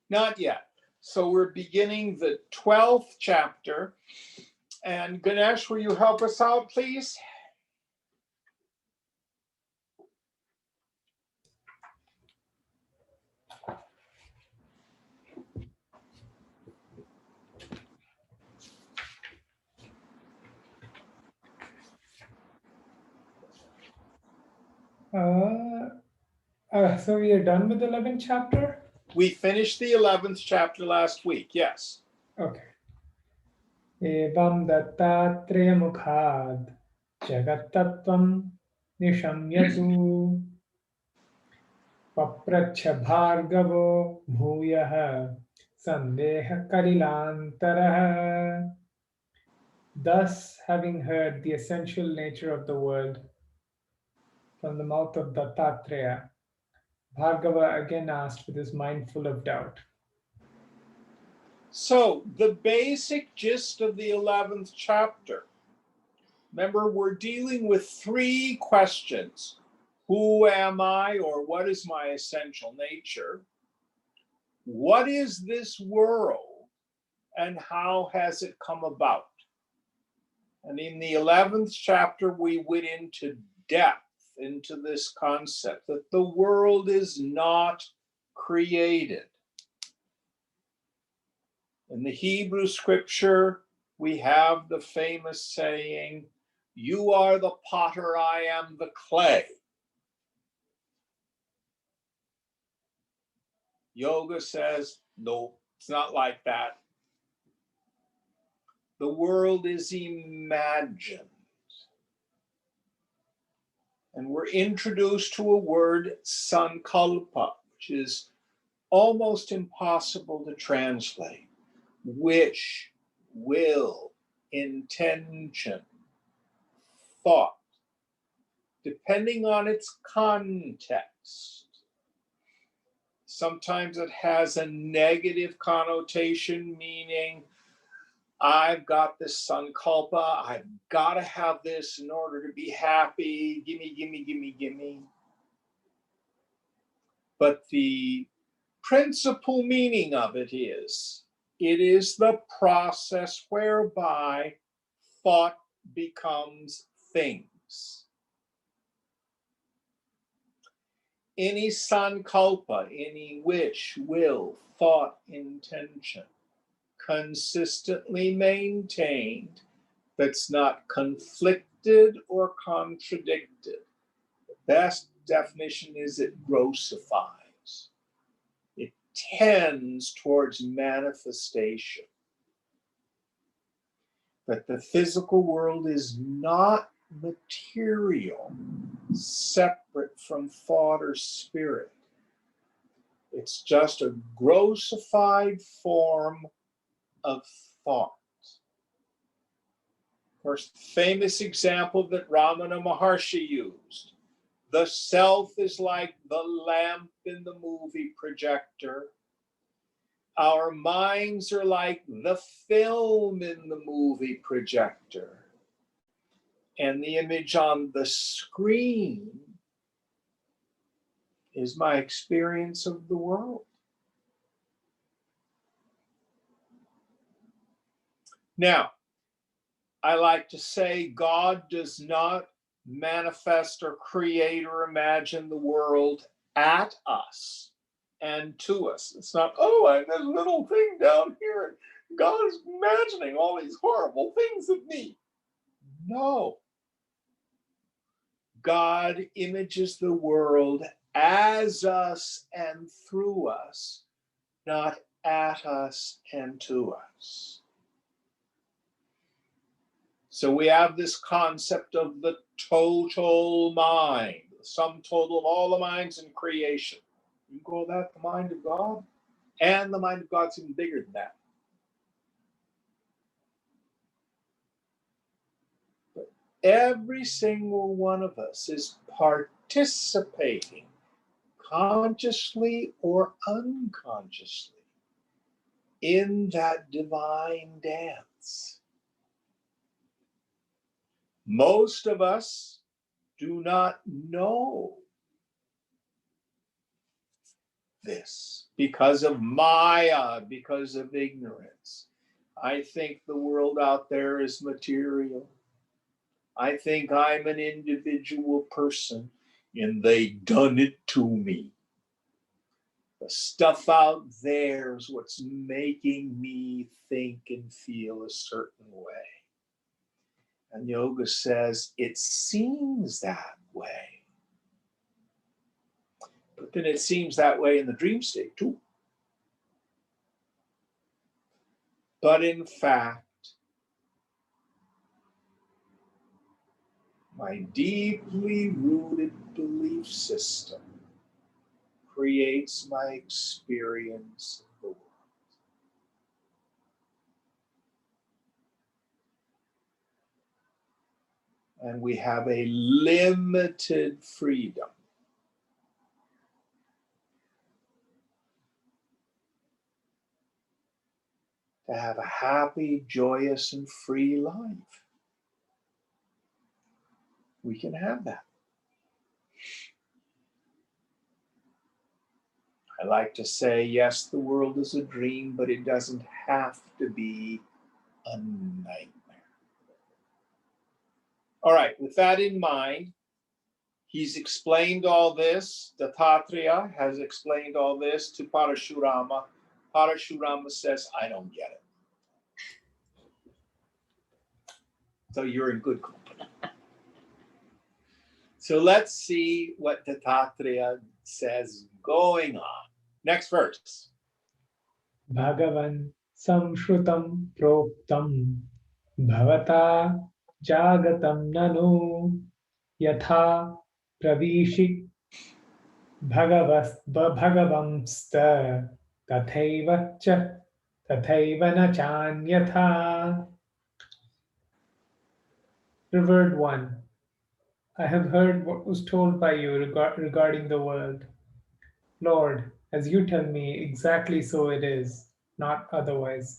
Not yet. So we're beginning the 12th chapter. And Ganesh, will you help us out, please? So we are done with the 11th chapter? We finished the 11th chapter last week, yes. Okay. Evam dattatreyamukhad jagattattvam nishamyatu papracha bhargavo bhuyah sandeha kalilantarah. Thus, having heard the essential nature of the world from the mouth of Dattatreya, Bhargava again asked with his mind full of doubt. So the basic gist of the 11th chapter. Remember, we're dealing with three questions. Who am I, or what is my essential nature? What is this world, and how has it come about? And in the 11th chapter, we went into depth into this concept that the world is not created. In the Hebrew scripture, we have the famous saying, "You are the potter, I am the clay." Yoga says, no, it's not like that. The world is imagined. And we're introduced to a word, sankalpa, which is almost impossible to translate. Wish, will, intention, thought, depending on its context. Sometimes it has a negative connotation, meaning I've got this sankalpa, I've got to have this in order to be happy, gimme, gimme, gimme, gimme. But the principal meaning of it is the process whereby thought becomes things. Any sankalpa, any wish, will, thought, intention, consistently maintained, that's not conflicted or contradicted. The best definition is it grossifies. It tends towards manifestation. But the physical world is not material, separate from thought or spirit. It's just a grossified form of thought. Of course, the famous example that Ramana Maharshi used. The self is like the lamp in the movie projector. Our minds are like the film in the movie projector. And the image on the screen is my experience of the world. Now, I like to say God does not manifest or create or imagine the world at us and to us. It's not, oh, I have this little thing down here and God is imagining all these horrible things of me. No. God images the world as us and through us, not at us and to us. So we have this concept of the total mind, the sum total of all the minds in creation. You call that the mind of God? And the mind of God's even bigger than that. But every single one of us is participating, consciously or unconsciously, in that divine dance. Most of us do not know this, because of Maya, because of ignorance. I think the world out there is material. I think I'm an individual person, and they done it to me. The stuff out there is what's making me think and feel a certain way. And yoga says it seems that way. But then it seems that way in the dream state too. But in fact, my deeply rooted belief system creates my experience of the world. And we have a limited freedom. To have a happy, joyous, and free life. We can have that. I like to say, yes, the world is a dream, but it doesn't have to be a nightmare. All right, with that in mind, he's explained all this. Dattatreya has explained all this to Parashurama. Parashurama says, I don't get it. So you're in good company. So let's see what Dattatreya says going on. Next verse. Bhagavan samshrutam proktam bhavata jagatam nanu yatha pravishik bhagavamsta tathaiva na chanyatha. Revered one, I have heard what was told by you regarding the world. Lord, as you tell me, exactly so it is, not otherwise.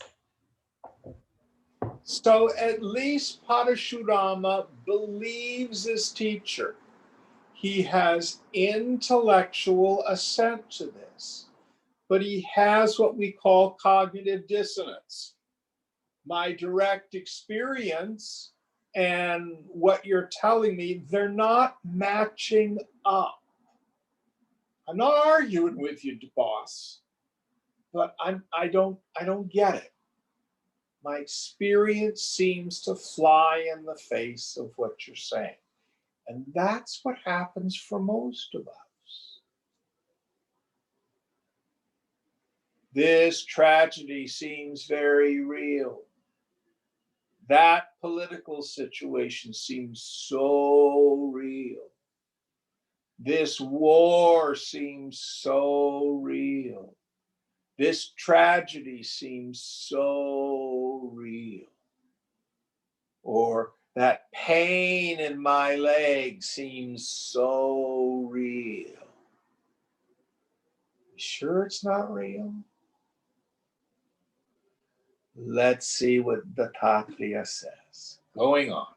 So at least Parashurama believes his teacher. He has intellectual assent to this, but he has what we call cognitive dissonance. My direct experience and what you're telling me, they're not matching up. I'm not arguing with you, boss, but I don't get it. My experience seems to fly in the face of what you're saying. And that's what happens for most of us. This tragedy seems very real. That political situation seems so real. This war seems so real. This tragedy seems so real. Or that pain in my leg seems so real. You sure it's not real? Let's see what Dattatreya says. Going on.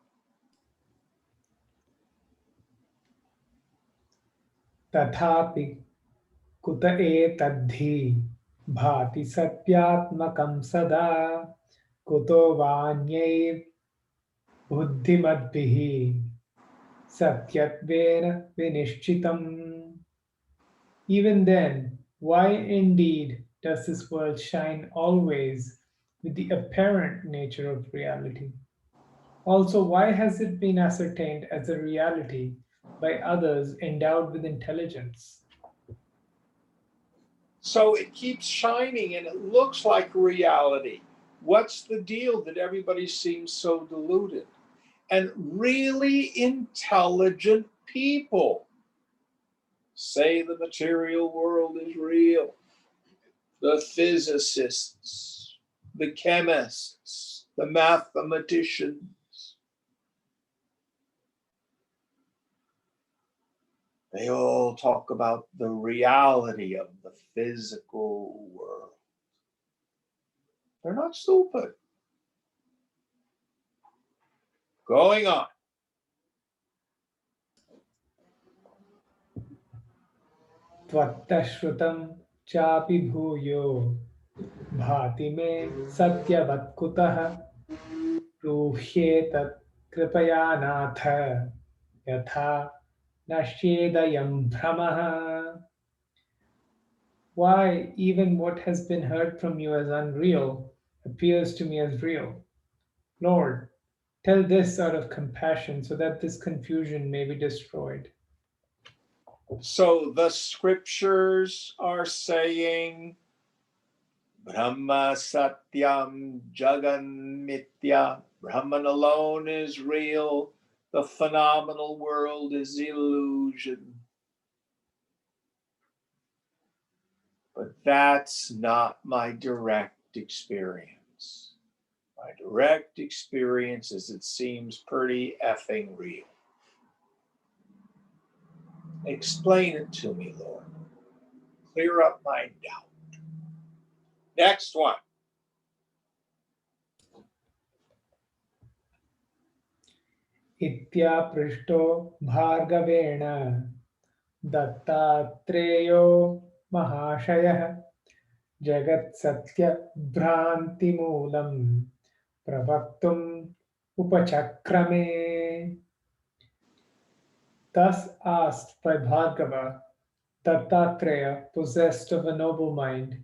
Tathapi kuta etadhi bhati satyatmakam sada kuto vanyaiv buddhimadvihi satyatvena vinishchitam. Even then, why indeed does this world shine always with the apparent nature of reality? Also, why has it been ascertained as a reality by others endowed with intelligence? So it keeps shining and it looks like reality. What's the deal that everybody seems so deluded? And really intelligent people say the material world is real. The physicists, the chemists, the mathematicians. They all talk about the reality of the physical world. They're not stupid. Going on. Tvattashrutam चापि भूयो भाति मे सत्यवत् कुतः रूह्येतत् कृपया नाथ यथा नश्येदयं भ्रमः. Why even what has been heard from you as unreal appears to me as real? Lord, tell this out of compassion so that this confusion may be destroyed. So the scriptures are saying Brahma Satyam Jagan Mitya. Brahman alone is real. The phenomenal world is illusion. But that's not my direct experience. My direct experience is it seems pretty effing real. Explain it to me, Lord. Clear up my doubt. Next one. इत्यापृष्टो भार्गवेण दत्तात्रेयो महाशयः जगत्सत्यभ्रान्तिमूलं प्रवक्तुम् उपचक्रमे. Thus asked by Bhargava, Dattatreya, possessed of a noble mind,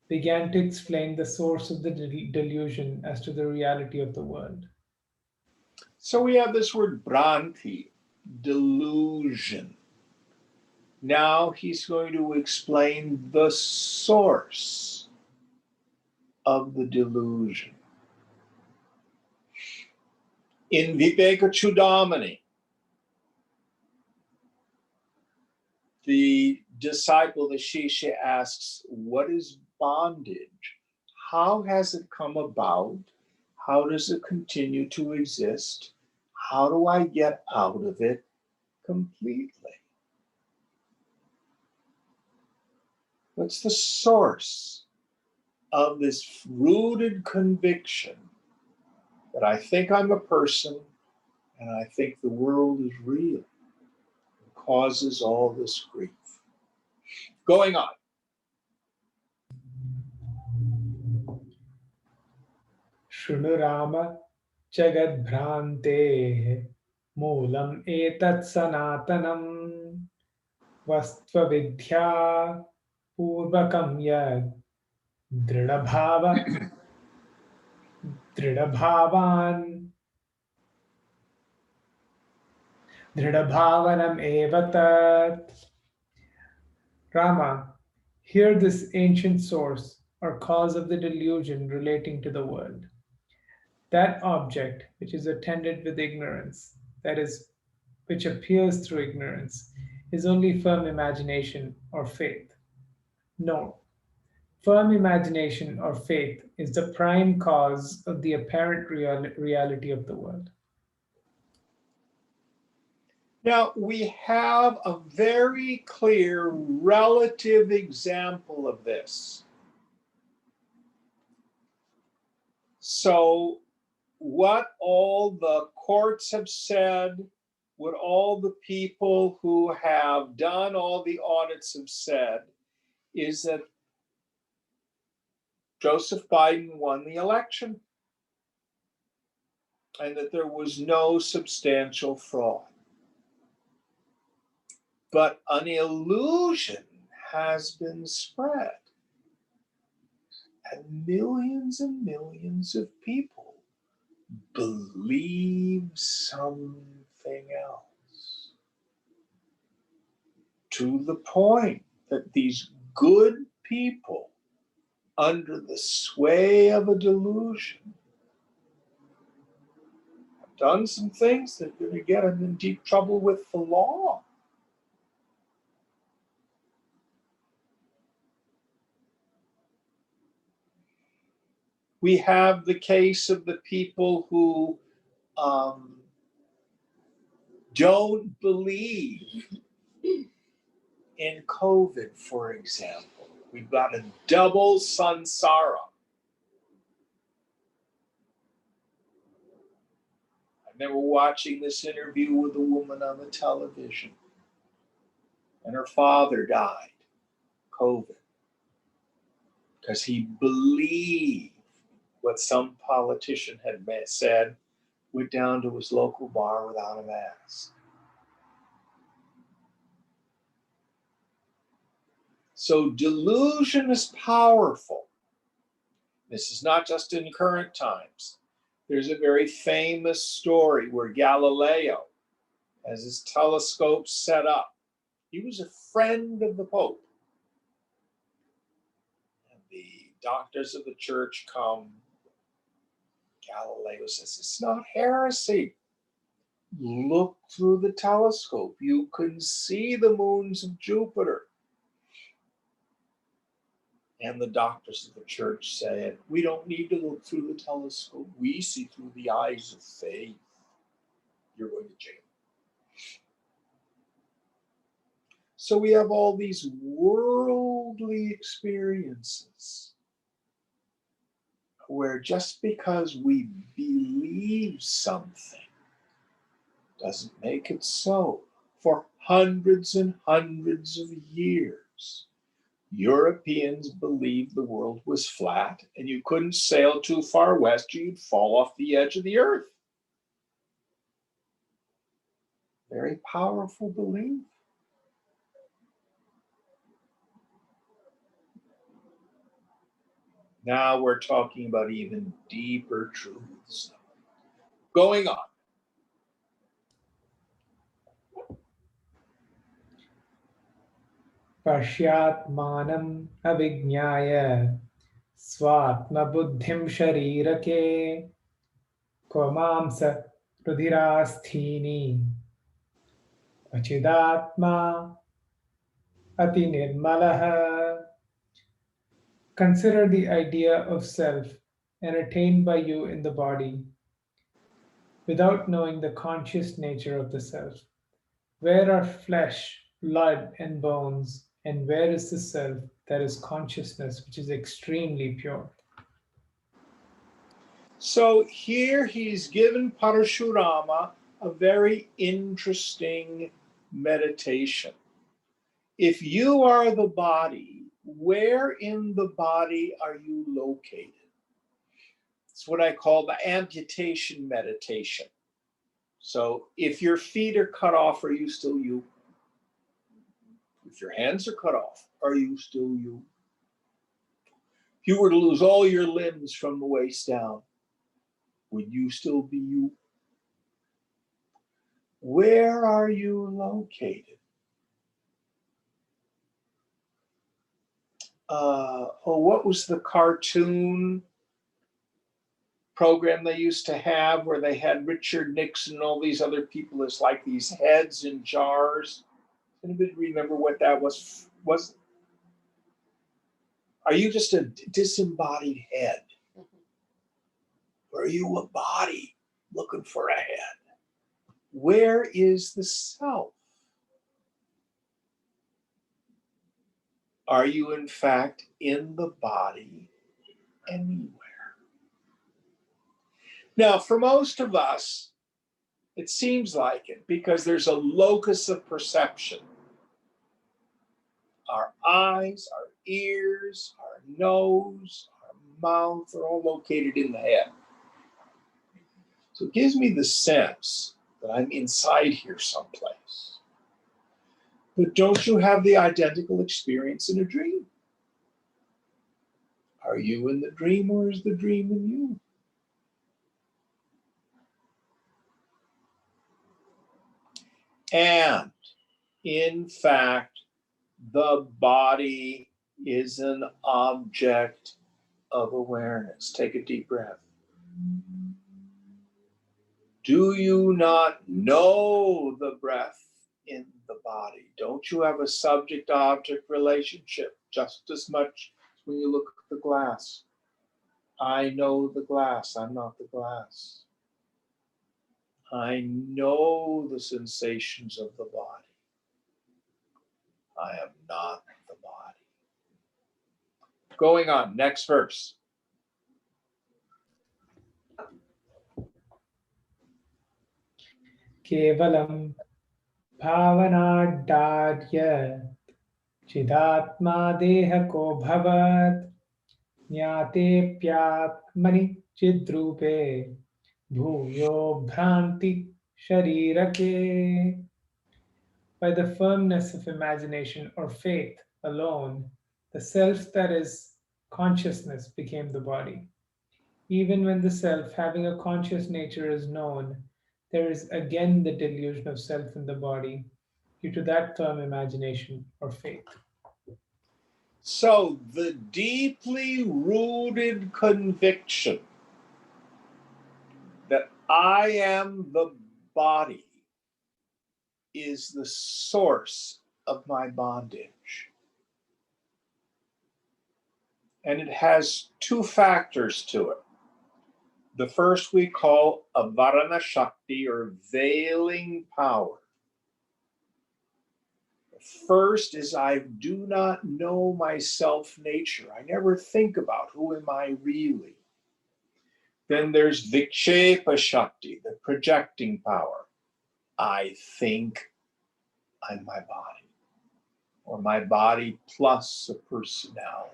began to explain the source of the delusion as to the reality of the world. So we have this word Bhranti, delusion. Now he's going to explain the source of the delusion. In Viveka Chudamani, the disciple, the Shisha, asks, what is bondage? How has it come about? How does it continue to exist? How do I get out of it completely? What's the source of this rooted conviction that I think I'm a person and I think the world is real? It causes all this grief. Going on. Shृणु Rama Jagadbhranteः Moolam etat sanatanam Vastvavidhya Purvakam yad Dridabhava Dridabhavan Dridabhavanam evatat. Rama, hear this ancient source or cause of the delusion relating to the world. That object which is attended with ignorance, that is, which appears through ignorance, is only firm imagination or faith. No, firm imagination or faith is the prime cause of the apparent reality of the world. Now, we have a very clear relative example of this. So, what all the courts have said, what all the people who have done all the audits have said, is that Joseph Biden won the election and that there was no substantial fraud. But an illusion has been spread, and millions of people believe something else, to the point that these good people, under the sway of a delusion, have done some things that are going to get them in deep trouble with the law. We have the case of the people who don't believe in COVID, for example. We've got a double samsara. I remember watching this interview with a woman on the television, and her father died, COVID. because he believed what some politician had said, went down to his local bar without a mask. So delusion is powerful. This is not just in current times. There's a very famous story where Galileo has his telescope set up. He was a friend of the Pope. And the doctors of the church come. Galileo says, it's not heresy. Look through the telescope. You can see the moons of Jupiter. And the doctors of the church said, we don't need to look through the telescope. We see through the eyes of faith. You're going to jail. So we have all these worldly experiences where just because we believe something doesn't make it so. For hundreds and hundreds of years, Europeans believed the world was flat and you couldn't sail too far west or you'd fall off the edge of the earth. Very powerful belief. Now we're talking about even deeper truths going on. Pashyatmanam avijñāya swatma buddhim sharirake kvamamsa rudhirasthini achidatma ati nirmalaha. Consider the idea of self entertained by you in the body without knowing the conscious nature of the self. Where are flesh, blood, and bones, and where is the self that is consciousness, which is extremely pure? So here he's given Parashurama a very interesting meditation. If you are the body, where in the body are you located? It's what I call the amputation meditation. So if your feet are cut off, are you still you? If your hands are cut off, are you still you? If you were to lose all your limbs from the waist down, would you still be you? Where are you located? What was the cartoon program they used to have where they had Richard Nixon and all these other people as like these heads in jars? Anybody remember what that was? Are you just a disembodied head? Or are you a body looking for a head? Where is the self? Are you in fact in the body anywhere? Now, for most of us, it seems like it because there's a locus of perception. Our eyes, our ears, our nose, our mouth are all located in the head. So it gives me the sense that I'm inside here someplace. But don't you have the identical experience in a dream? Are you in the dream or is the dream in you? And in fact, the body is an object of awareness. Take a deep breath. Do you not know the breath in the body? Don't you have a subject-object relationship just as much as when you look at the glass? I know the glass, I'm not the glass. I know the sensations of the body. I am not the body. Going on, next verse. Kevalam bhavanadharya chidatma deha ko bhavat ज्ञातेऽप्यात्मनि चिद्रूपे bhuyo bhranti sharirake. By the firmness of imagination or faith alone, the self that is consciousness became the body. Even when the self having a conscious nature is known, there is again the delusion of self in the body due to that firm imagination or faith. So the deeply rooted conviction that I am the body is the source of my bondage. And it has two factors to it. The first we call avarana shakti, or veiling power. The first is I do not know my self nature. I never think about who am I really. Then there's vikshepa shakti, the projecting power. I think I'm my body, or my body plus a personality.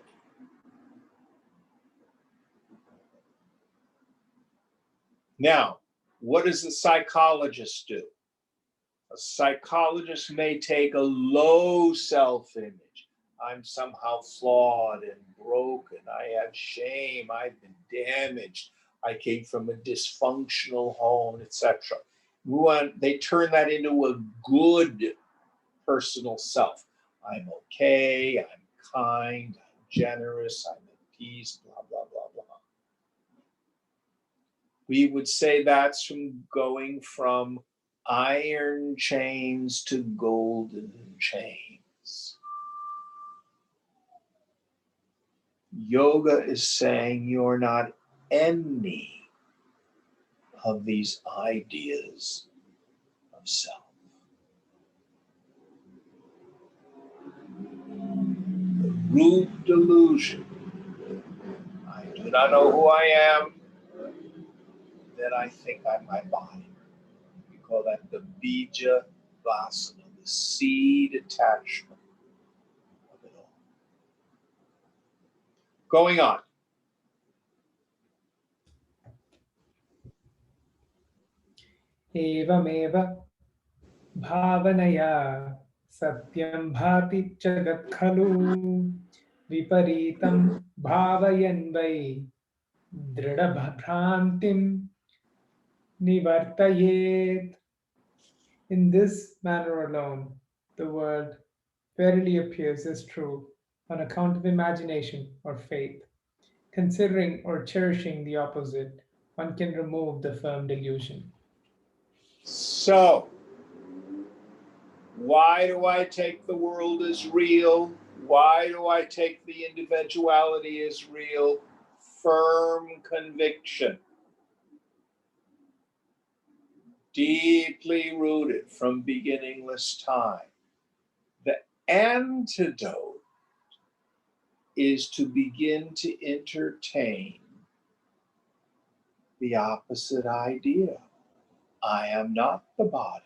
Now, what does the psychologist do? A psychologist may take a low self-image. I'm somehow flawed and broken. I have shame. I've been damaged. I came from a dysfunctional home, etc. They turn that into a good personal self. I'm okay. I'm kind. I'm generous. I'm at peace. Blah blah blah blah. We would say that's from going from iron chains to golden chains. Yoga is saying you're not any of these ideas of self. The root delusion. I do not know who I am, then I think I'm my body. We call that the bija vasana, the seed attachment of it all. Going on. Evameva bhavanaya satyam bhati jagat khalu viparitam bhavayan vai drida bhrantim nivartayet. In this manner alone, the world verily appears as true on account of imagination or faith. Considering or cherishing the opposite, one can remove the firm delusion. So, why do I take the world as real? Why do I take the individuality as real? Firm conviction. Deeply rooted from beginningless time. The antidote is to begin to entertain the opposite idea. I am not the body.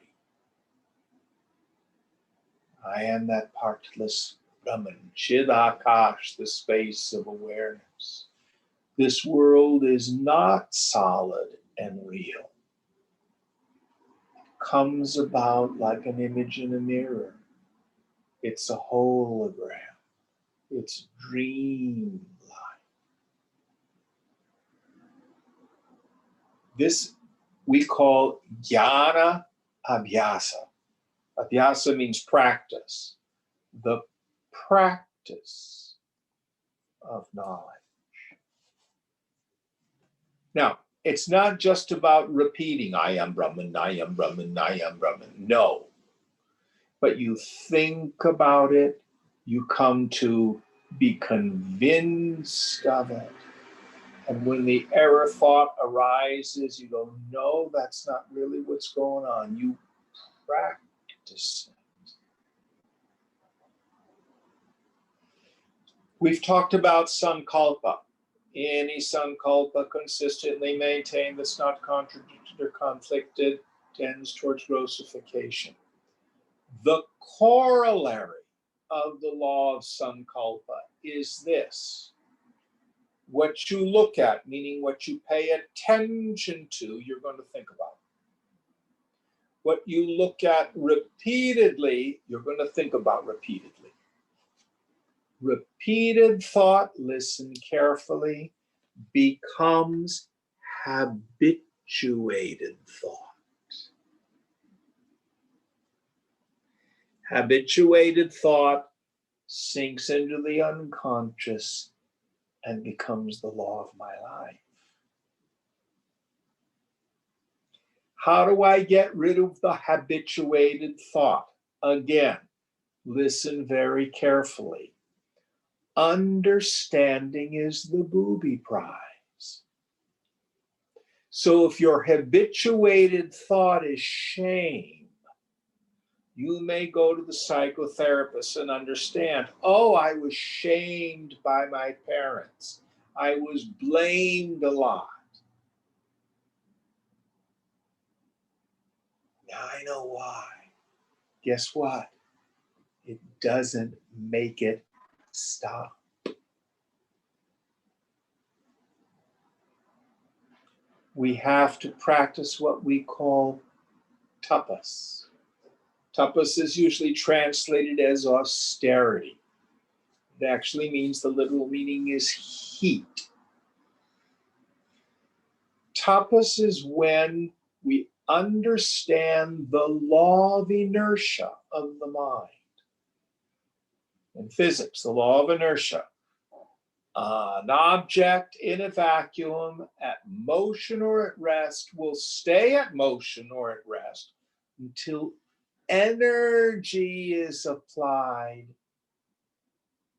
I am that partless Brahman, Chidakash, the space of awareness. This world is not solid and real. It comes about like an image in a mirror. It's a hologram. It's dreamlike. This we call jnana abhyasa. Abhyasa means practice. The practice of knowledge. Now, it's not just about repeating, I am Brahman, I am Brahman, I am Brahman. No. But you think about it, you come to be convinced of it. And when the error thought arises, you go, no, that's not really what's going on. You practice it. We've talked about sankalpa. Any sankalpa consistently maintained that's not contradicted or conflicted tends towards grossification. The corollary of the law of sankalpa is this. What you look at, meaning what you pay attention to, you're going to think about. What you look at repeatedly, you're going to think about repeatedly. Repeated thought, listen carefully, becomes habituated thought. Habituated thought sinks into the unconscious and becomes the law of my life. How do I get rid of the habituated thought? Again, listen very carefully. Understanding is the booby prize. So if your habituated thought is shame, you may go to the psychotherapist and understand, oh, I was shamed by my parents. I was blamed a lot. Now I know why. Guess what? It doesn't make it stop. We have to practice what we call tapas. Tapas is usually translated as austerity. It actually means, the literal meaning is heat. Tapas is when we understand the law of inertia of the mind. In physics, the law of inertia. An object in a vacuum at motion or at rest will stay at motion or at rest until energy is applied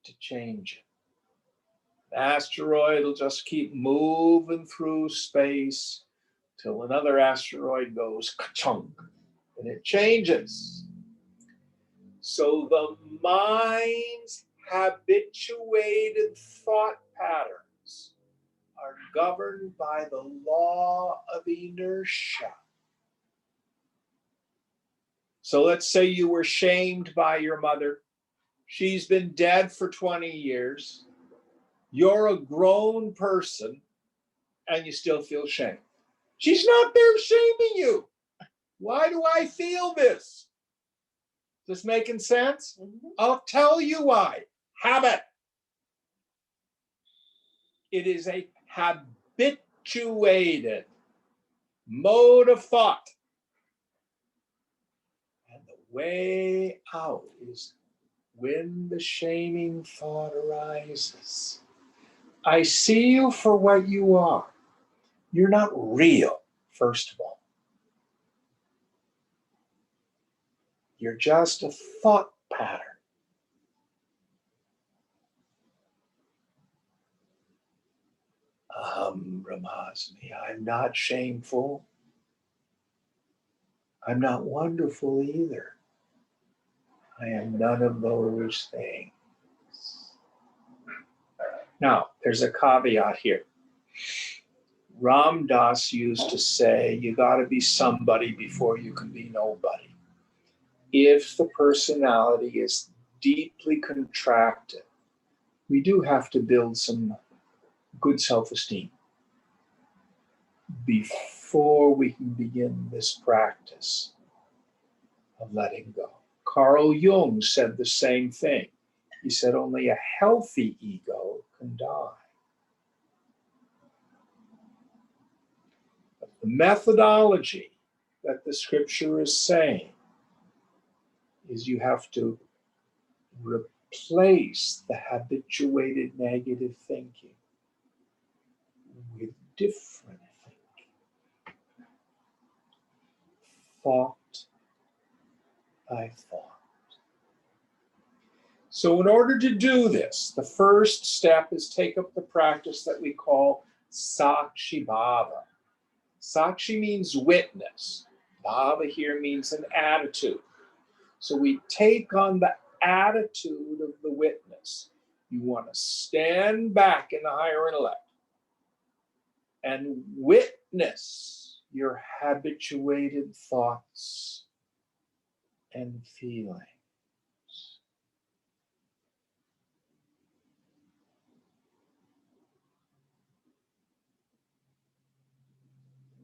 to change it. An asteroid will just keep moving through space till another asteroid goes ka-chunk and it changes. So the mind's habituated thought patterns are governed by the law of inertia. So let's say you were shamed by your mother. She's been dead for 20 years. You're a grown person and you still feel shame. She's not there shaming you. Why do I feel this? Is this making sense? Mm-hmm. I'll tell you why. Habit. It is a habituated mode of thought. And the way out is when the shaming thought arises. I see you for what you are. You're not real, first of all. You're just a thought pattern. Brahmasmi, I'm not shameful. I'm not wonderful either. I am none of those things. Now, there's a caveat here. Ram Dass used to say, you got to be somebody before you can be nobody. If the personality is deeply contracted, we do have to build some good self-esteem before we can begin this practice of letting go. Carl Jung said the same thing. He said only a healthy ego can die. But the methodology that the scripture is saying is you have to replace the habituated negative thinking with different thinking. Thought by thought. So in order to do this, the first step is take up the practice that we call Sakshi Bhava. Sakshi means witness. Bhava here means an attitude. So we take on the attitude of the witness. You want to stand back in the higher intellect and witness your habituated thoughts and feelings.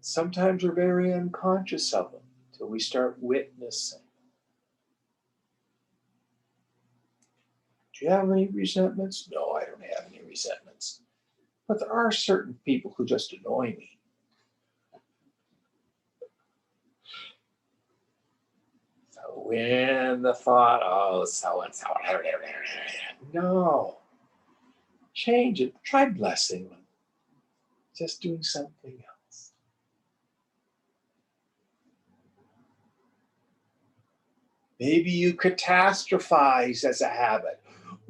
Sometimes we're very unconscious of them until we start witnessing. Do you have any resentments? No, I don't have any resentments. But there are certain people who just annoy me. So when the thought, oh, so-and-so, no. Change it. Try blessing them. Just doing something else. Maybe you catastrophize as a habit.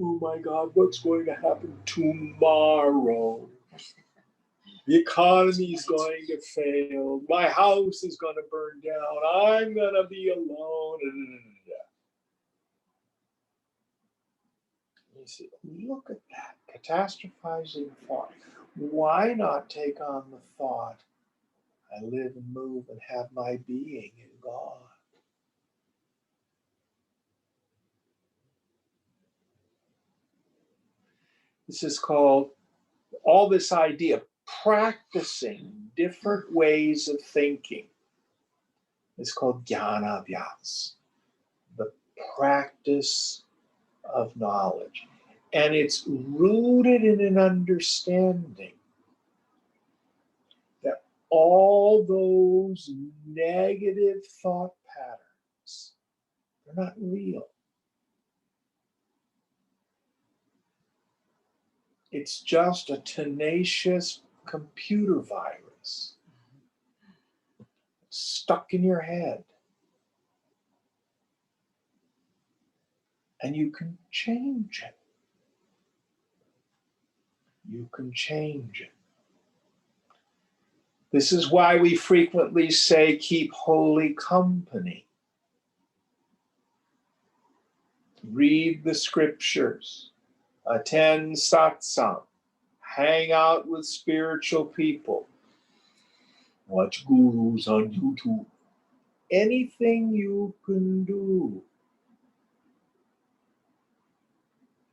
Oh my God, what's going to happen tomorrow? The economy is going to fail. My house is going to burn down. I'm going to be alone. You see, look at that catastrophizing thought. Why not take on the thought, I live and move and have my being in God? This is called, all this idea of practicing different ways of thinking is called jnana abhyas, the practice of knowledge. And it's rooted in an understanding that all those negative thought patterns, they're not real. It's just a tenacious computer virus stuck in your head. And you can change it. You can change it. This is why we frequently say, keep holy company. Read the scriptures. Attend satsang. Hang out with spiritual people. Watch gurus on YouTube. Anything you can do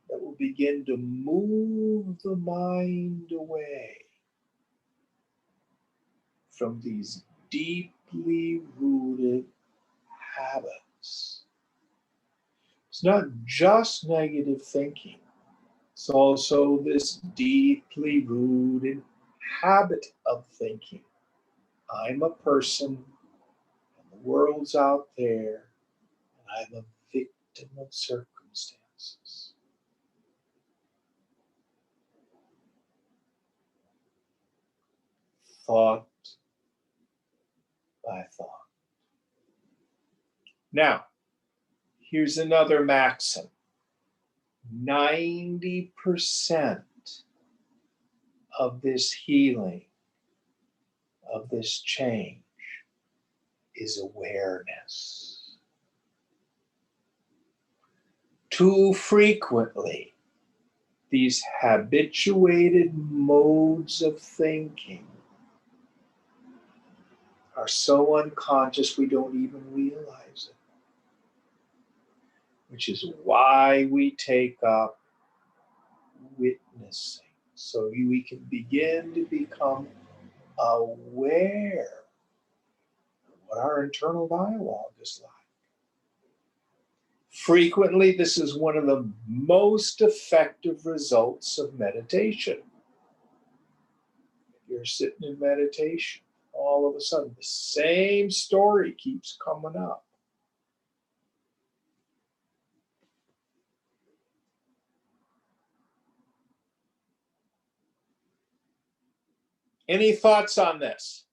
that will begin to move the mind away from these deeply rooted habits. It's not just negative thinking. It's also this deeply rooted habit of thinking. I'm a person, and the world's out there, and I'm a victim of circumstances. Thought by thought. Now, here's another maxim. 90% of this healing, of this change, is awareness. Too frequently, these habituated modes of thinking are so unconscious we don't even realize it. Which is why we take up witnessing, so we can begin to become aware of what our internal dialogue is like. Frequently, this is one of the most effective results of meditation. If you're sitting in meditation, all of a sudden the same story keeps coming up. Any thoughts on this?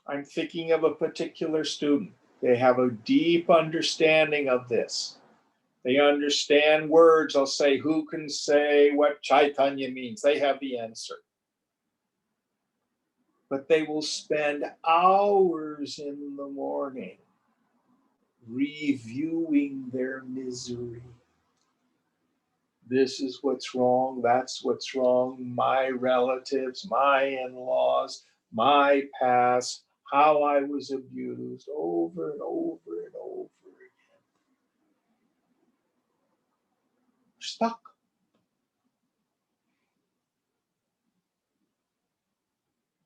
I'm thinking of a particular student. They have a deep understanding of this. They understand words. I'll say, who can say what Chaitanya means? They have the answer. But they will spend hours in the morning reviewing their misery. This is what's wrong. That's what's wrong. My relatives, my in-laws, my past, how I was abused over and over and over again. We're stuck.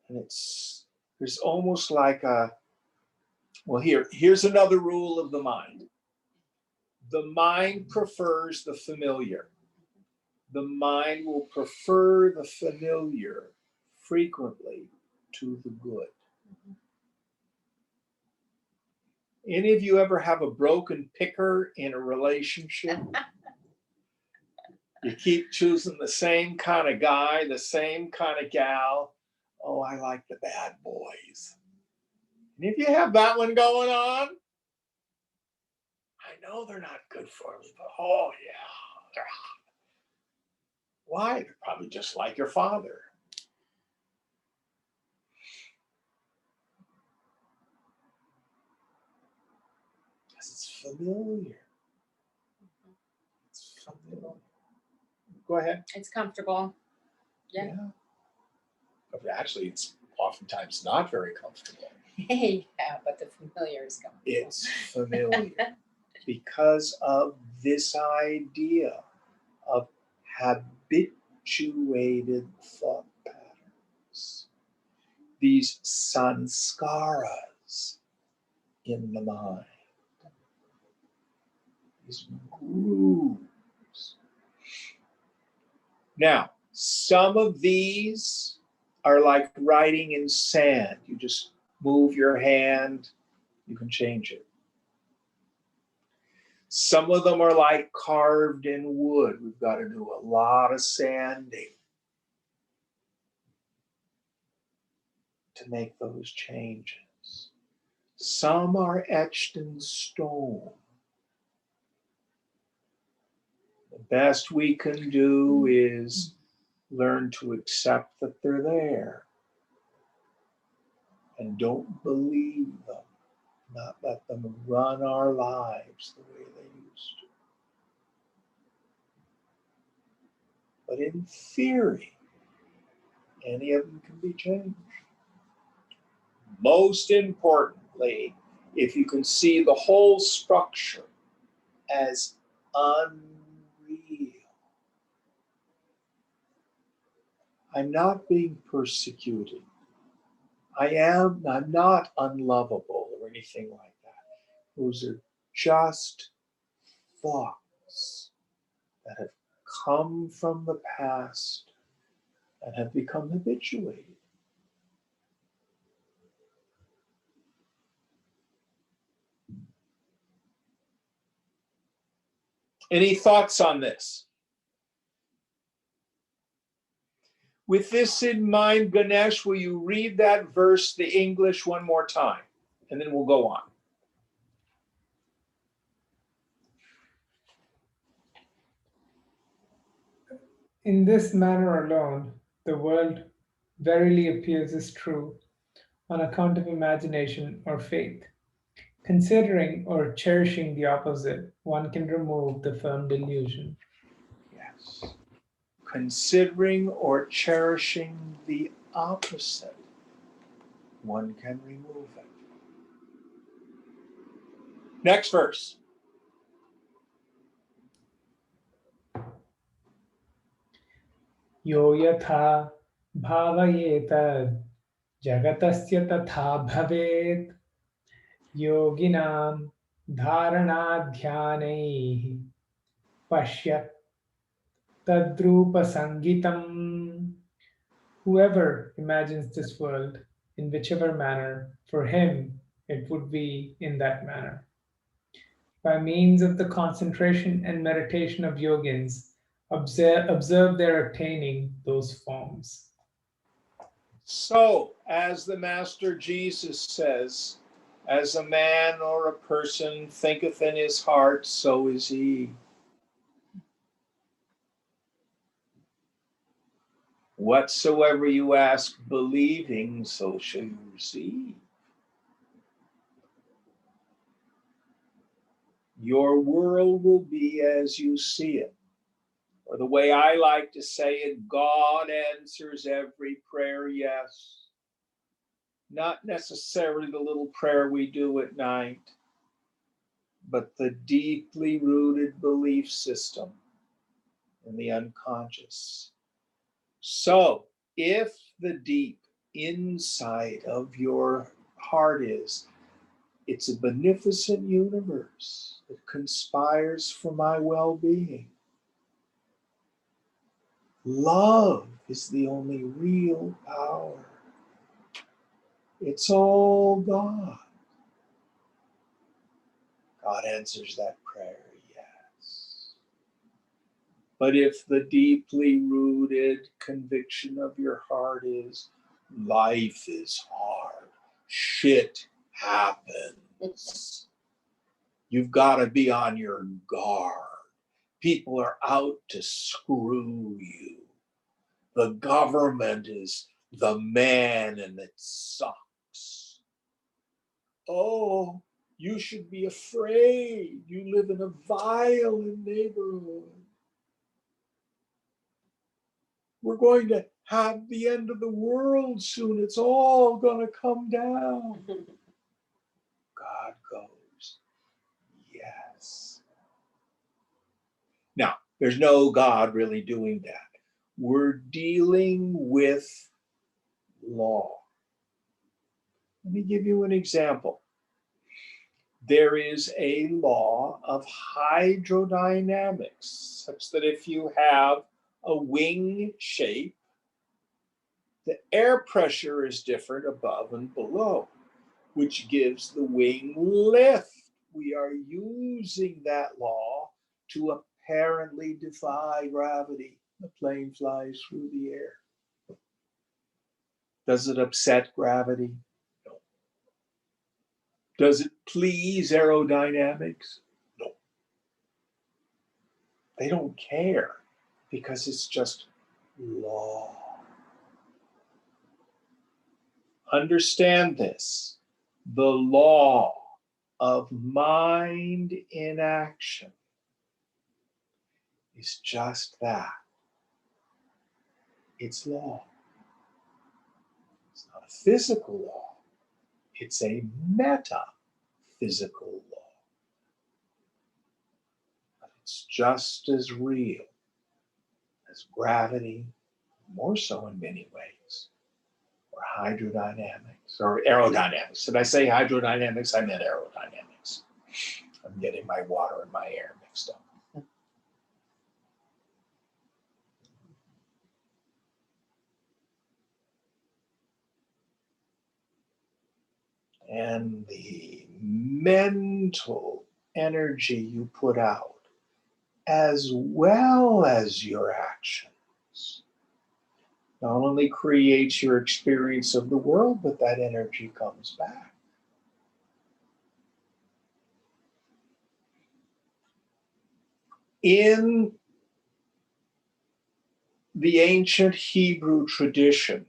And there's almost like here's another rule of the mind. The mind prefers the familiar. The mind will prefer the familiar frequently to the good. Any of you ever have a broken picker in a relationship? You keep choosing the same kind of guy, the same kind of gal. Oh, I like the bad boys. And if you have that one going on, I know they're not good for me, but oh yeah, they're hot. Why? They're probably just like your father. Because it's familiar. It's familiar. Go ahead. It's comfortable. Yeah. Actually, it's oftentimes not very comfortable. Yeah, but the familiar is comfortable. It's familiar because of this idea of habituated thought patterns, these sanskaras in the mind, these grooves. Now, some of these are like writing in sand. You just move your hand, you can change it. Some of them are like carved in wood. We've got to do a lot of sanding to make those changes. Some are etched in stone. The best we can do is learn to accept that they're there and don't believe them, not let them run our lives the way they used to. But in theory, any of them can be changed. Most importantly, if you can see the whole structure as unreal. I'm not being persecuted. I'm not unlovable or anything like that. Those are just thoughts that have come from the past and have become habituated. Any thoughts on this? With this in mind, Ganesh, will you read that verse, the English, one more time? And then we'll go on. In this manner alone, the world verily appears as true on account of imagination or faith. Considering or cherishing the opposite, one can remove the firm delusion. Yes. Considering or cherishing the opposite, one can remove it. Next verse. Yo yatha bhavayetad jagatasya tatha bhavet yoginam dharanadhyanaihi pashyat tadrupa sangitam. Whoever imagines this world in whichever manner, for him it would be in that manner. By means of the concentration and meditation of yogins, observe their attaining those forms. So, as the Master Jesus says, as a man or a person thinketh in his heart, so is he. Whatsoever you ask, believing, so shall you receive. Your world will be as you see it. Or the way I like to say it, God answers every prayer, yes. Not necessarily the little prayer we do at night, but the deeply rooted belief system in the unconscious. So, if the deep inside of your heart is, it's a beneficent universe that conspires for my well-being. Love is the only real power. It's all God. God answers that prayer, yes. But if the deeply rooted conviction of your heart is, life is hard, shit happens, you've got to be on your guard. People are out to screw you. The government is the man and it sucks. Oh, you should be afraid. You live in a violent neighborhood. We're going to have the end of the world soon. It's all going to come down. God goes, yes. Now, there's no God really doing that. We're dealing with law. Let me give you an example. There is a law of hydrodynamics, such that if you have a wing shape, the air pressure is different above and below, which gives the wing lift. We are using that law to apparently defy gravity. The plane flies through the air. Does it upset gravity? No. Does it please aerodynamics? No. They don't care because it's just law. Understand this. The law of mind in action is just that. It's law. It's not a physical law. It's a metaphysical law. But it's just as real as gravity, more so in many ways, or hydrodynamics, or aerodynamics. Did I say hydrodynamics? I meant aerodynamics. I'm getting my water and my air mixed up. And the mental energy you put out, as well as your actions, not only creates your experience of the world, but that energy comes back. In the ancient Hebrew tradition,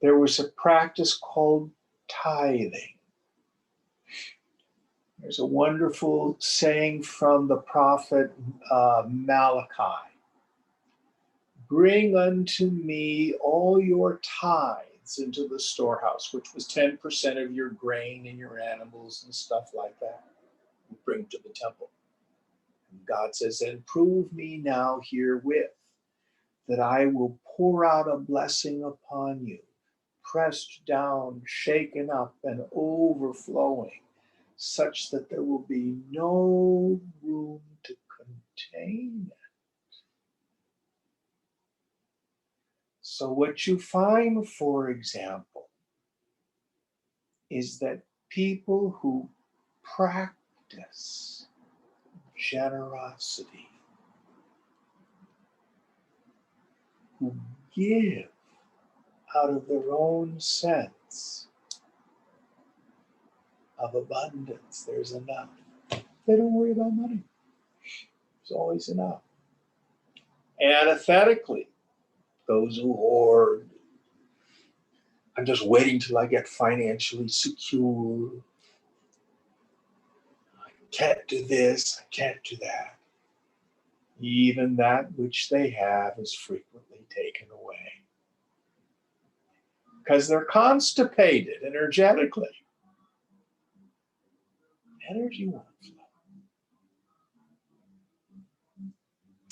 there was a practice called tithing. There's a wonderful saying from the prophet Malachi. Bring unto me all your tithes into the storehouse, which was 10% of your grain and your animals and stuff like that. You bring to the temple. And God says, and prove me now herewith that I will pour out a blessing upon you, pressed down, shaken up, and overflowing, such that there will be no room to contain it. So what you find, for example, is that people who practice generosity, who give out of their own sense of abundance, there's enough. They don't worry about money. There's always enough. Antithetically, those who hoard, I'm just waiting till I get financially secure. I can't do this, I can't do that. Even that which they have is frequently taken away. because they're constipated energetically. Energy won't flow.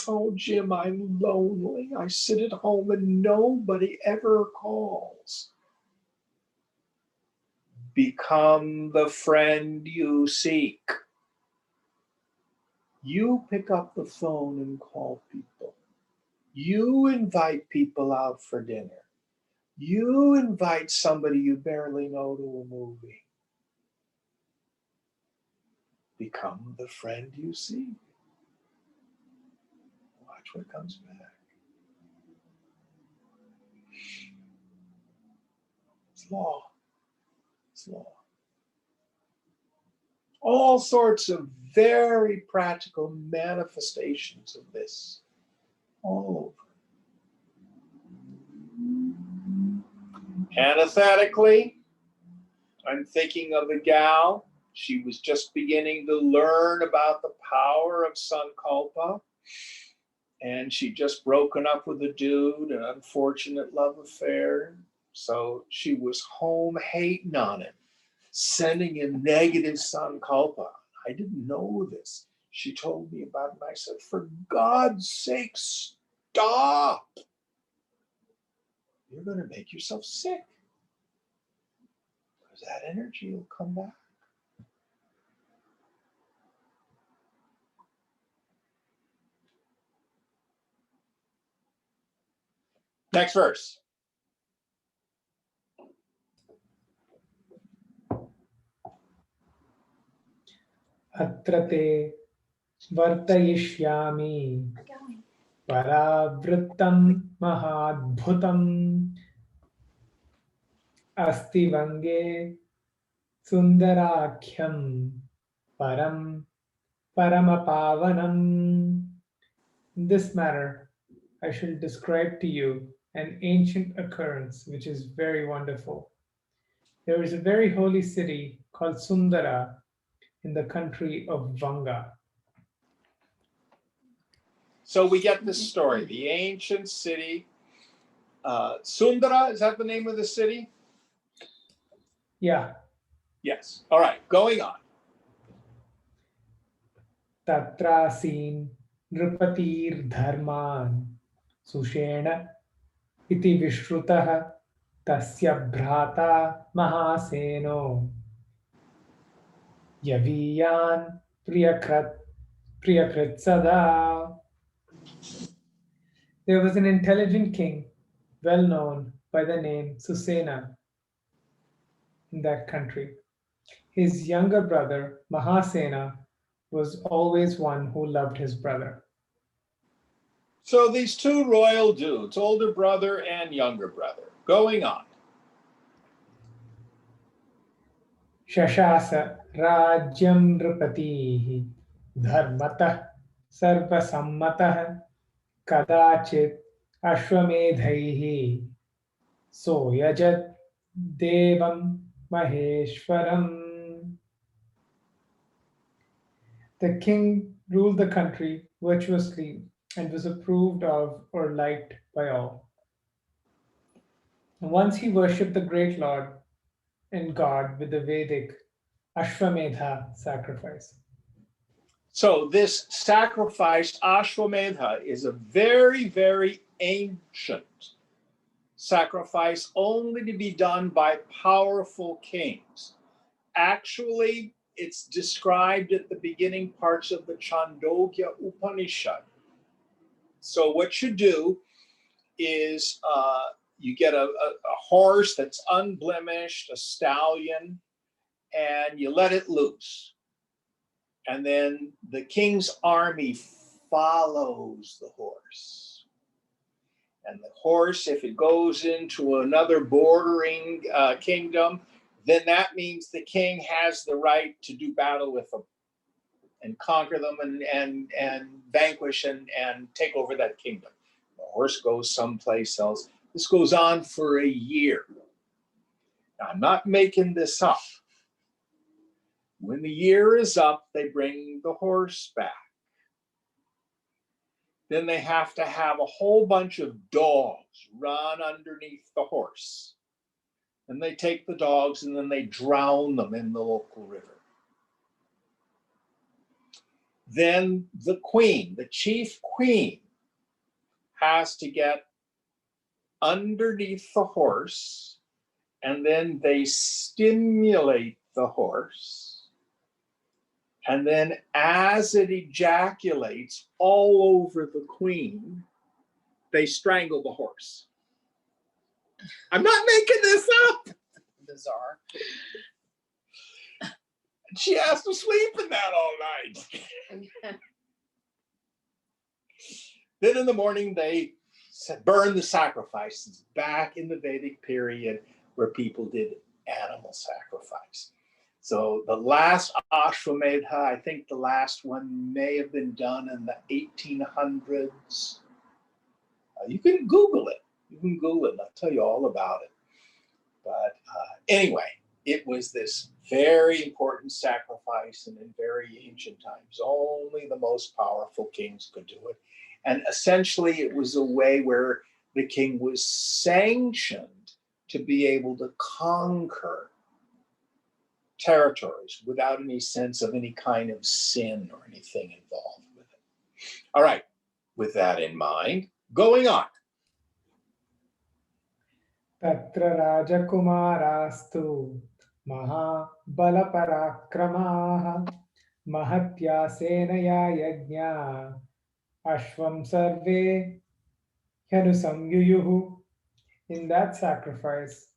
Oh, Jim, I'm lonely. I sit at home and nobody ever calls. Become the friend you seek. You pick up the phone and call people. You invite people out for dinner. You invite somebody you barely know to a movie. Become the friend you seek. Watch what comes back. It's law. It's law. All sorts of very practical manifestations of this all over. Anesthetically, I'm thinking of a gal. She was just beginning to learn about the power of Sankalpa. And she'd just broken up with a dude, an unfortunate love affair. So she was home hating on him, sending him negative Sankalpa. I didn't know this. She told me about it, and I said, for God's sake, stop. You're going to make yourself sick. Because that energy will come back. Next verse. Atra te vartayishyami paravrittam mahadbhutam asti vange sundarakhyam param paramapavanam. In this manner, I shall describe to you an ancient occurrence which is very wonderful. There is a very holy city called Sundara in the country of Vanga. So we get this story, the ancient city. Sundara, is that the name of the city? Yeah. Yes. All right, going on. Tatrasin nrupatir dharman sushena iti vishrutah tasya bhrata mahaseno yaviyan priyakrit sada. There was an intelligent king, well known by the name Susena, in that country. His younger brother, Mahasena, was always one who loved his brother. So these two royal dudes, older brother and younger brother, going on. Shashasa Rajyam Nripatihi Dharmatah Sarvasammatah Kadachit Ashwamedhaihi Soyajat Devam Maheshwaram. The king ruled the country virtuously and was approved of or liked by all. And once he worshipped the great Lord and God with the Vedic Ashwamedha sacrifice. So this sacrifice, Ashwamedha, is a very, very ancient sacrifice only to be done by powerful kings. Actually, it's described at the beginning parts of the Chandogya Upanishad. So what you do is you get a horse that's unblemished, a stallion, and you let it loose. And then the king's army follows the horse. And the horse, if it goes into another bordering kingdom, then that means the king has the right to do battle with them and conquer them and vanquish and take over that kingdom. The horse goes someplace else. This goes on for a year. Now, I'm not making this up. When the year is up, they bring the horse back. Then they have to have a whole bunch of dogs run underneath the horse. and they take the dogs and then they drown them in the local river. Then the queen, the chief queen, has to get underneath the horse, and then they stimulate the horse. And then as it ejaculates all over the queen, they strangle the horse. I'm not making this up. Bizarre. She has to sleep in that all night. Then in the morning, they burn the sacrifices back in the Vedic period where people did animal sacrifice. So the last Ashwamedha, I think the last one may have been done in the 1800s. You can Google it. You can Google it, and I'll tell you all about it. But anyway, it was this very important sacrifice, and in very ancient times, only the most powerful kings could do it. And essentially, it was a way where the king was sanctioned to be able to conquer territories without any sense of any kind of sin or anything involved with it. All right, with that in mind, going on. Tatra rajakumarastu mahabalaparakramah mahatya senaya yajna ashvam sarve hyanusamyuyuhu. In that sacrifice,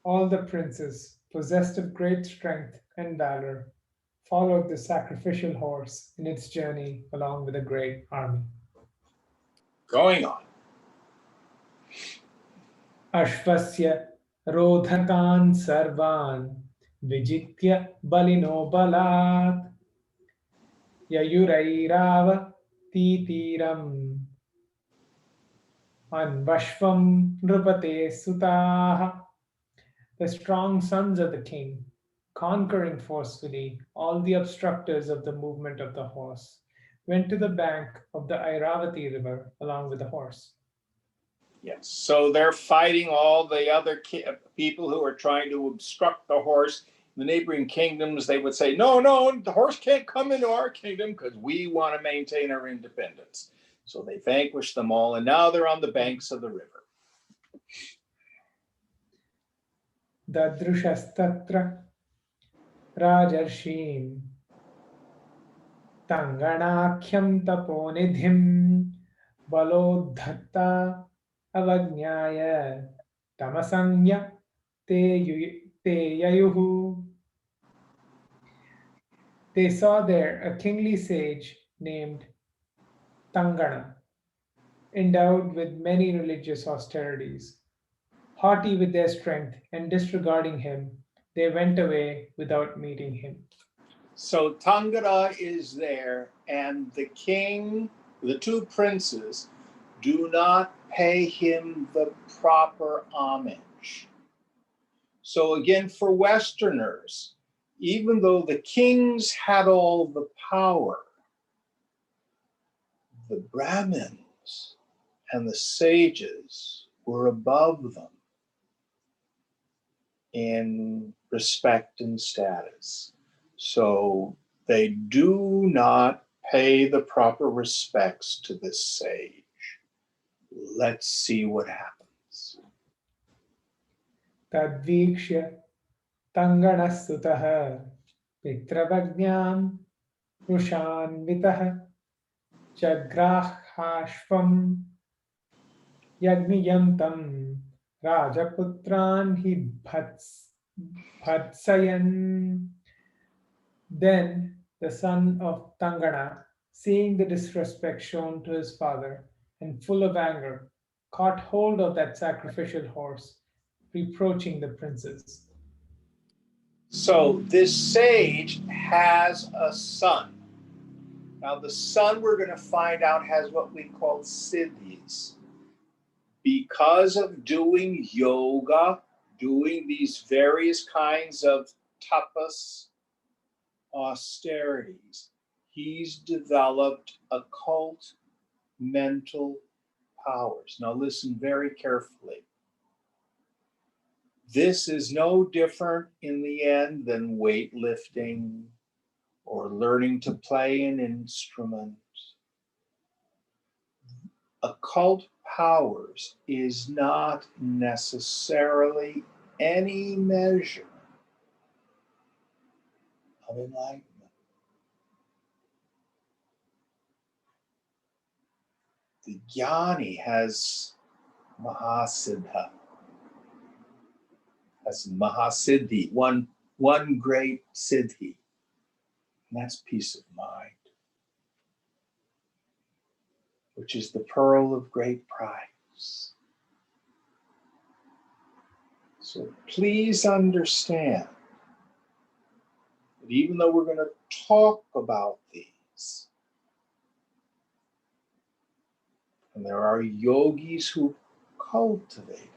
all the princes, possessed of great strength and valor, followed the sacrificial horse in its journey along with a great army. Going on. Ashvasya rodhakan sarvan vijitya balino balat yayurairava titiram anvashvam nrupate sutaha. The strong sons of the king, conquering forcefully all the obstructors of the movement of the horse, went to the bank of the Airavati river along with the horse. Yes, so they're fighting all the other people who are trying to obstruct the horse. In the neighboring kingdoms, they would say, no, the horse can't come into our kingdom because we want to maintain our independence. So they vanquished them all, and now they're on the banks of the river. Dadrushastatra rajarshim tanganakyam taponidhim balodhatta avajnaya tamasanya te yayuhu. They saw there a kingly sage named Tangana, endowed with many religious austerities. Haughty with their strength and disregarding him, they went away without meeting him. So Tangara is there, and the king, the two princes, do not pay him the proper homage. So again, for Westerners, even though the kings had all the power, the Brahmins and the sages were above them in respect and status. So they do not pay the proper respects to this sage. Let's see what happens. Tadvikshya Tanganasutaha Pitravajnam Rushanvitaha Chagrahashvam Yagniyantam Rajaputran hi bhatsayan. Then the son of Tangana, seeing the disrespect shown to his father and full of anger, caught hold of that sacrificial horse, reproaching the princes. So this sage has a son. Now the son, we're going to find out, has what we call siddhis. Because of doing yoga, doing these various kinds of tapas, austerities, he's developed occult mental powers. Now listen very carefully. This is no different in the end than weightlifting or learning to play an instrument. Occult powers is not necessarily any measure of enlightenment. The jnani has mahasiddha, has mahasiddhi, one great siddhi, and that's peace of mind, which is the pearl of great price. So please understand that even though we're going to talk about these, and there are yogis who cultivate it,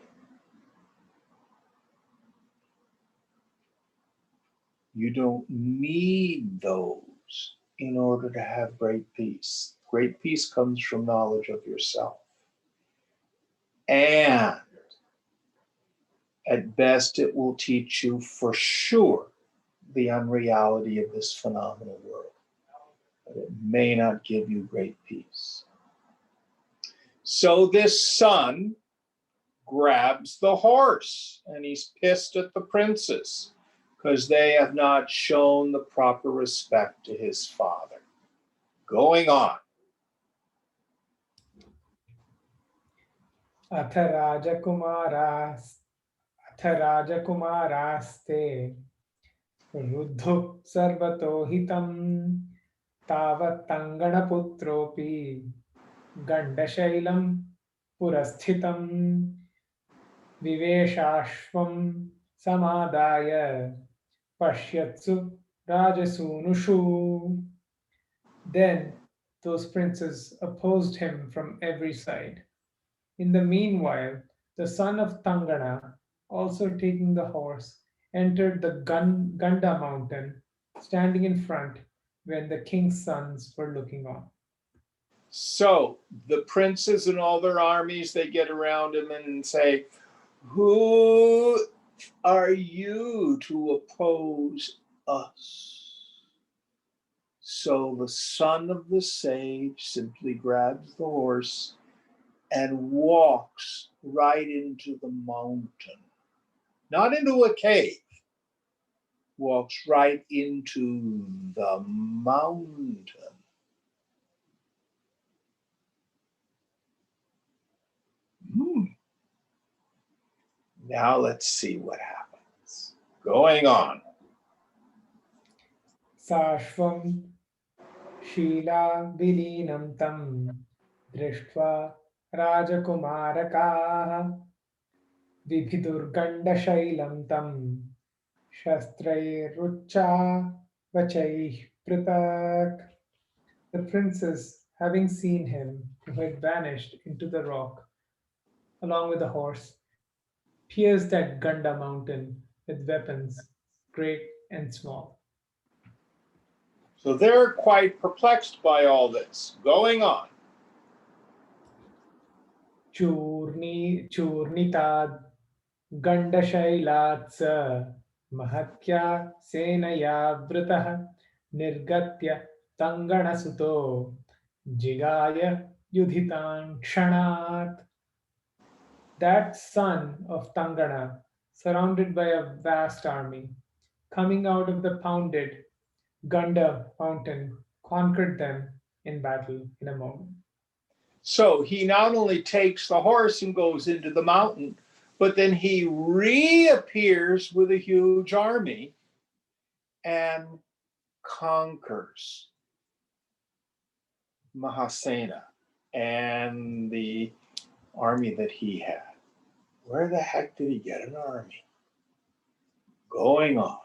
you don't need those in order to have great peace. Great peace comes from knowledge of yourself. And at best, it will teach you for sure the unreality of this phenomenal world. But it may not give you great peace. So this son grabs the horse and he's pissed at the princes because they have not shown the proper respect to his father. Going on. अथ राजकुमारास्ते रुद्धो सर्वतो हितं तावत्तङ्गणपुत्रोऽपि गण्डशैलं पुरस्थितं विवेशाश्वं समादाय पश्यत्सु राजसूनुषु. Then those princes opposed him from every side. In the meanwhile, the son of Tangana, also taking the horse, entered the Ganda mountain, standing in front when the king's sons were looking on. So the princes and all their armies, they get around him and say, "Who are you to oppose us?" So the son of the sage simply grabs the horse and walks right into the mountain. Not into a cave, walks right into the mountain. Now let's see what happens. Going on. Sashvam Shila Vilinam Tam Drishtva Rajakumarakaha Vibhidurganda Shailam Tam Shastrairucha Vachaih Pritak. The princes, having seen him who had vanished into the rock along with the horse, pierced that Ganda mountain with weapons, great and small. So they're quite perplexed by all this. Going on. Churnitad Gandashailat Mahatya Senaya Vritah Nirgatya Tanganasuto Jigaya Yudhitan Kshanat. That son of Tangana, surrounded by a vast army, coming out of the pounded Ganda mountain, conquered them in battle in a moment. So he not only takes the horse and goes into the mountain, but then he reappears with a huge army and conquers Mahasena and the army that he had. Where the heck did he get an army? Going on.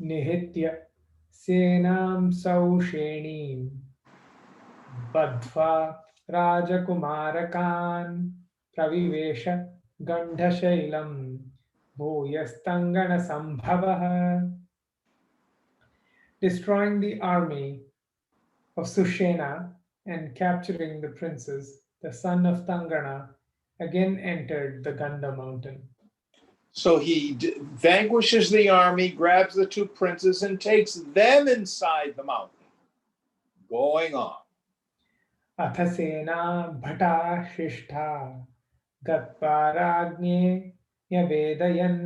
Nihitya Senam Saushenim Badva Rajakumarakan Pravivesha Gandhashailam Bhuyastangana Sambhavaha. Destroying the army of Sushena and capturing the princes, the son of Tangana again entered the Ganda mountain. So he vanquishes the army, grabs the two princes, and takes them inside the mountain. Going on. अथ सेना भटा शिष्ठा गत्वा राज्ञे न्यवेदयन्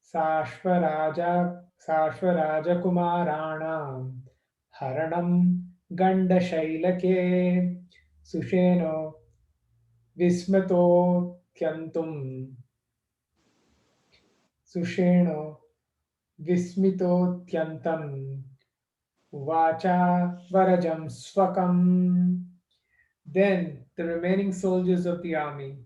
साश्वराजकुमाराणां हरणं गण्डशैलके सुषेणो विस्मितोऽत्यन्तम् सुषेणो विस्मितोऽत्यन्तम् उवाचा वरजं स्वकम्. Then the remaining soldiers of the army,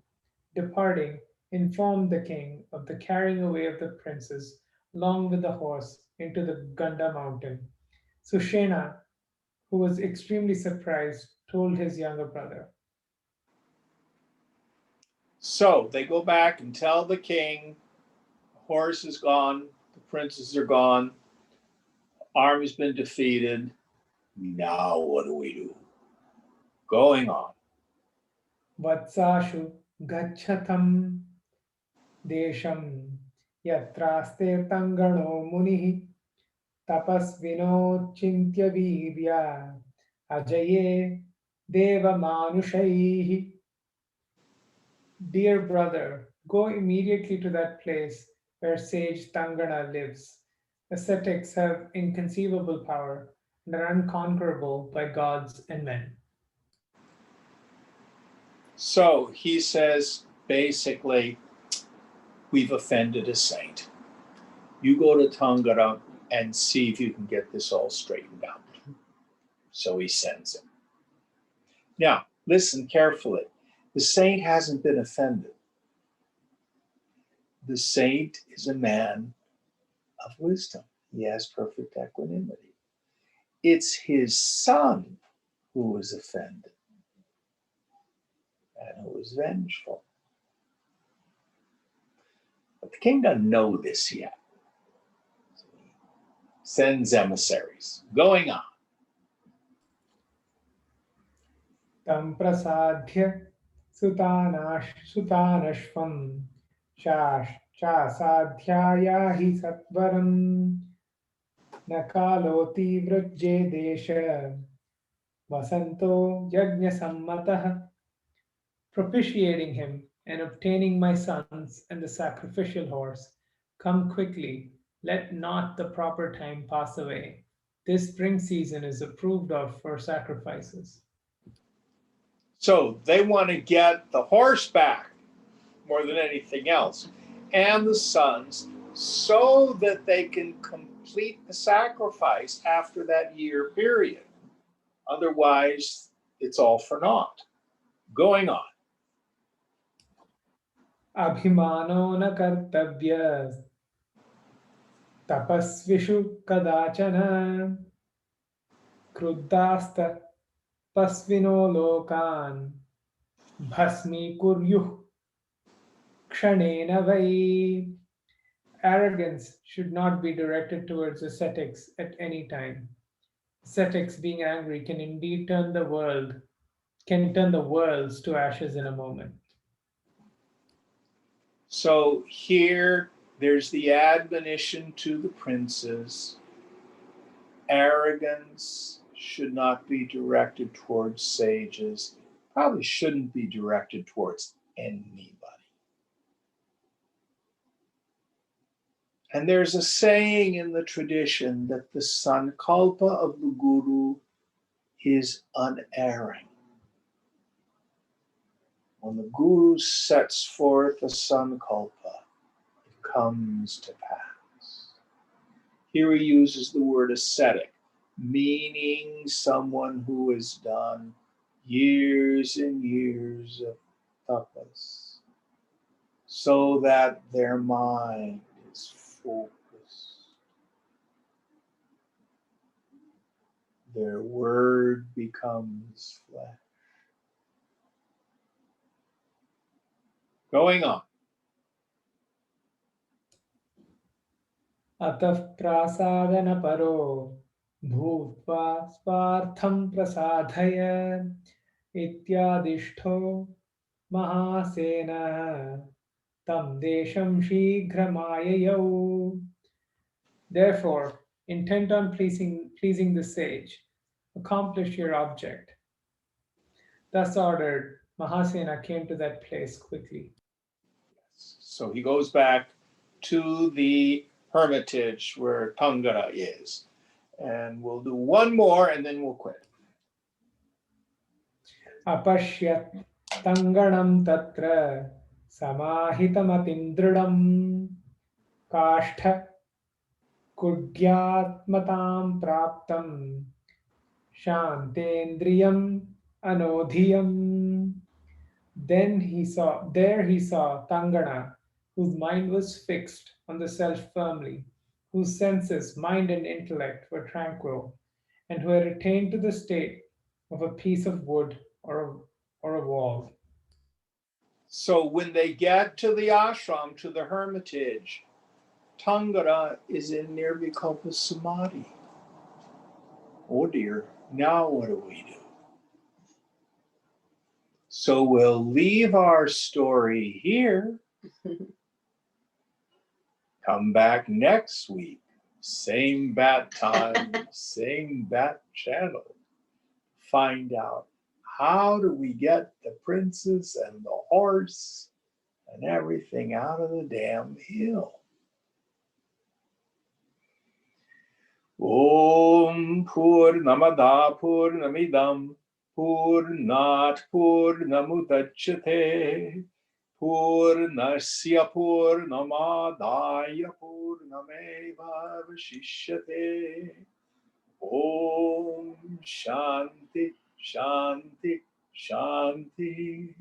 departing, informed the king of the carrying away of the princes along with the horse into the Ganda mountain. Sushena, who was extremely surprised, told his younger brother. So they go back and tell the king, the horse is gone, the princes are gone, army's been defeated. Now what do we do? Going on. Vatsashu gacchatam desham yatraste tangano munihi tapasvino chintya virya ajaye deva manushaihi. Dear brother, go immediately to that place where sage Tangana lives. Ascetics have inconceivable power and are unconquerable by gods and men. So he says, basically, we've offended a saint. You go to Tangara and see if you can get this all straightened out. So he sends him. Now, listen carefully. The saint hasn't been offended. The saint is a man of wisdom. He has perfect equanimity. It's his son who was offended and who was vengeful. But the king doesn't know this yet. So he sends emissaries. Going on. Tam prasadhya sutanashvam chasadhyaya hi satvaram nakaloti vrajye desha vasanto yajna sammatah. Propitiating him and obtaining my sons and the sacrificial horse. Come quickly, let not the proper time pass away. This spring season is approved of for sacrifices. So they want to get the horse back more than anything else, and the sons, so that they can complete the sacrifice after that year period. Otherwise, it's all for naught. Going on. Abhimano na kartavya tapasvishu kadachana kruddhasta pasvino lokan bhasmi kuryuh kshanena vai. Arrogance should not be directed towards ascetics at any time. Ascetics, being angry, can indeed turn the worlds to ashes in a moment. So here, there's the admonition to the princes. Arrogance should not be directed towards sages, probably shouldn't be directed towards anybody. And there's a saying in the tradition that the sankalpa of the guru is unerring. When the guru sets forth a sankalpa, it comes to pass. Here he uses the word ascetic, meaning someone who has done years and years of tapas, so that their mind is focused. Their word becomes flesh. Going on. Atah prasadana paro bhutva spartham prasadhaya ityadishto Mahasena tam desham shighramayayau. Therefore, intent on pleasing the sage, accomplish your object. Thus ordered, Mahasena came to that place quickly. So he goes back to the hermitage where Tangara is. And we'll do one more and then we'll quit. Apashyat tanganam tatra samahitamatim dridam kashtha kudyatmatam praptam shantendriyam anodhiyam. Then he saw Tangana, whose mind was fixed on the self firmly, whose senses, mind and intellect were tranquil, and who had attained to the state of a piece of wood or a wall. So when they get to the ashram, to the hermitage, Tangara is in Nirvikalpa Samadhi. Oh dear, now what do we do? So we'll leave our story here. Come back next week. Same bat time, same bat channel. Find out how do we get the princess and the horse and everything out of the damn hill. Om Purnamada Purnamidam Purnat Purnamudachyate Purnasya Purnamadaya Purnameva Vashishyate. Om Shanti Shanti Shanti.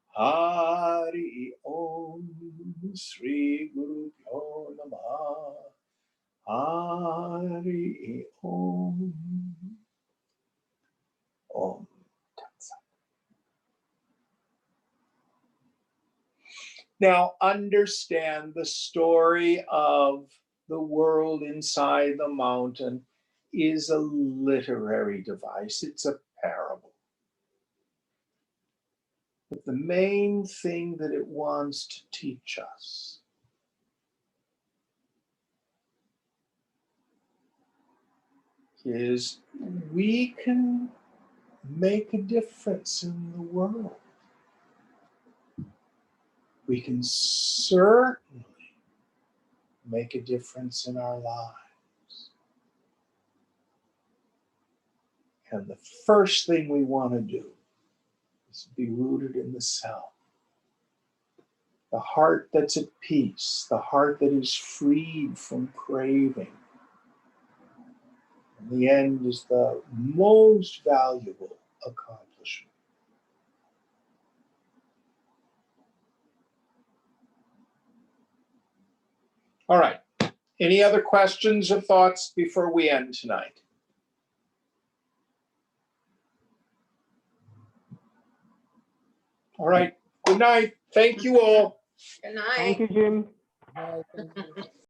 Hari Om Sri Guru Pyo Namah. Hari Om. Om Tat Sat. Now understand the story of the world inside the mountain is a literary device. It's a parable. But the main thing that it wants to teach us is we can make a difference in the world. We can certainly make a difference in our lives. And the first thing we want to do is be rooted in the self. The heart that's at peace, the heart that is freed from craving. In the end is the most valuable accomplishment. All right. Any other questions or thoughts before we end tonight? All right. Good night. Thank you all. Good night. Thank you, Jim. Bye.